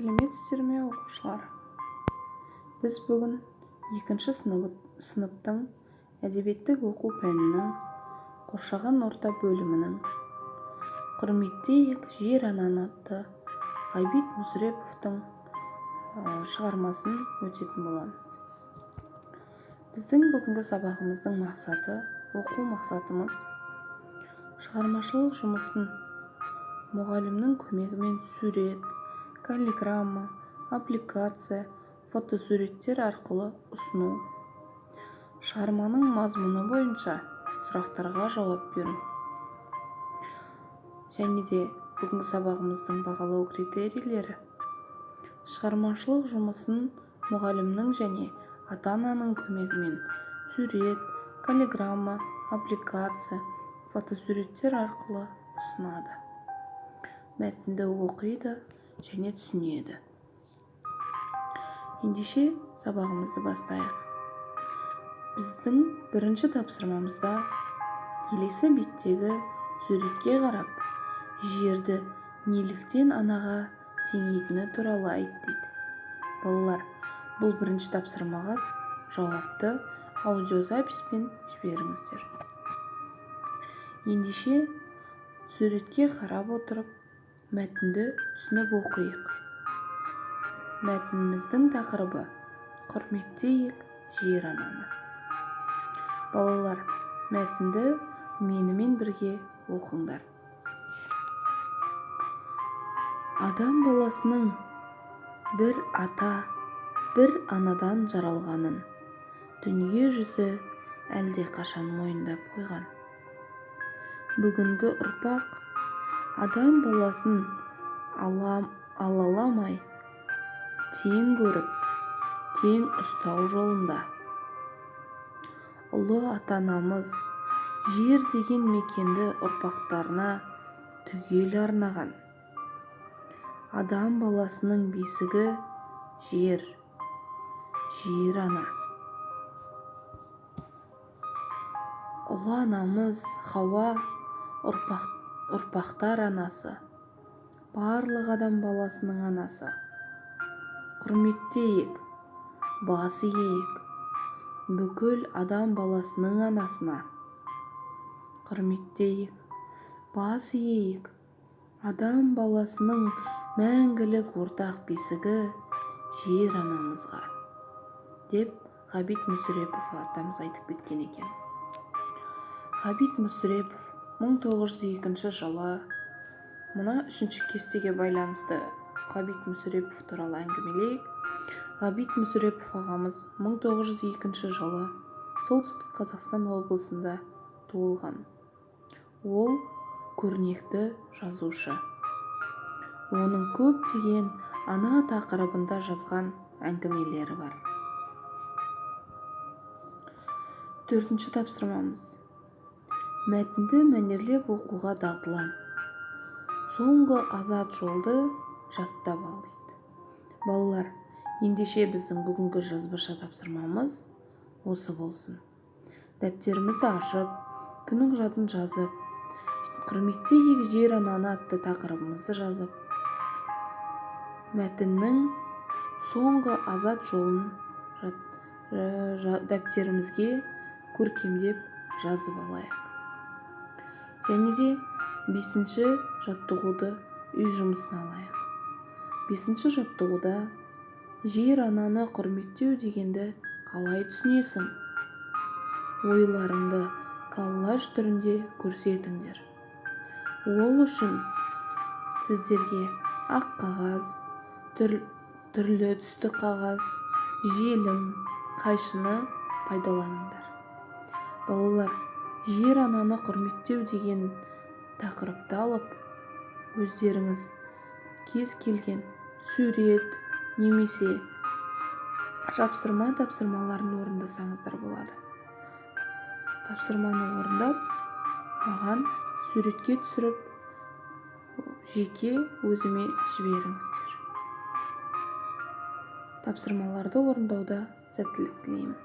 Сәлеметсіздер ме, оқушылар? Біз бүгін 2-ші сыныптың әдебиеттік оқу пәнінің қоршаған орта бөлімінің құрметтейік жер ананы атты Ғабит Мүсіреповтің шығармасын өтетін боламыз. Біздің бүгінгі сабағымыздың оқу мақсатымыз шығармашылық жұмысын мұғалімнің көмегімен сурет, каллиграмма, аппликация, фотосуреттер арқылы ұсыну, шығарманың мазмұны бойынша сұрақтарға жауап беру. Және де бүгінгі сабағымыздың бағалау критерийлері шығармашылық жұмысын мұғалімнің және ата-ананың көмегімен сурет, каллиграмма, аппликация, фотосуреттер арқылы ұсынады. Мәтінді оқиды және түсінеді. Ендеше сабағымызды бастайық. Біздің бірінші тапсырмамызда келесі беттегі суретке қарап, жерді неліктен анаға теңейтіні туралы айт дейді. Балалар, бұл бірінші тапсырмаға жауапты аудиозаписпен жіберіңіздер. Ендеше суретке қарап отырып, мәтінді түсініп оқиық. Мәтініміздің тақырыбы құрметтейік жер ананы. Балалар, мәтінді менімен бірге оқыңдар. Адам баласының бір ата, бір анадан жаралғанын дүние жүзі әлде қашан мойындап қойған. Бүгінгі ұрпақ адам баласын алаламай, тең көріп, тең ұстау жолында. Ұлы ата-анамыз жер деген мекенді ұрпақтарына түгел арнаған. Адам баласының бесігі жер ана. Ұлы анамыз Хауа ұрпақтар анасы, барлық адам баласының анасы. Құрметтейік, бас иейік бүкіл адам баласының анасына. Құрметтейік, бас иейік адам баласының мәңгілік ортақ бесігі жер анамызға, деп Ғабит Мүсірепов атамыз айтып кеткен екен. Ғабит Мүсірепов 1902 жылы, мына 3-ші кестеге байланысты Ғабит Мүсірепов туралы әңгімелейік. Ғабит Мүсірепов ағамыз 1902 жылы Солтүстік Қазақстан облысында туылған. Ол көрнекті жазушы. Оның көптеген ана тақырыбында жазған әңгімелері бар. 4-ші тапсырмамыз. Мәтінді мәнерлеп оқуға дағдылан. Соңғы азат жолды жаттап ал дейді. Балалар, ендеше біздің бүгінгі жазбаша тапсырмамыз осы болсын. Дәптерімізді ашып, күннің жадын жазып, құрметтейік жер ананы атты тақырыбымызды жазып, мәтіннің соңғы азат жолын дәптерімізге көркемдеп жазып алайық. Және де 5-ші жаттығуды үй жұмысына алайық. 5-ші жаттығуда жер ананы құрметтеу дегенді қалай түсінесің? Ойларыңды коллаж түрінде көрсетіңдер. Ол үшін сіздерге ақ қағаз, түрлі түсті қағаз, желім, қайшыны пайдаланыңдар. Балалар, жер ананы құрметтеу деген тақырыпты алып, өздеріңіз кез келген сурет немесе тапсырмаларын орындасаңыздар болады. Тапсырманы орындап, маған суретке түсіріп, жеке өзіме жіберіңіздер. Тапсырмаларды орындауда сәттілік тілеймін.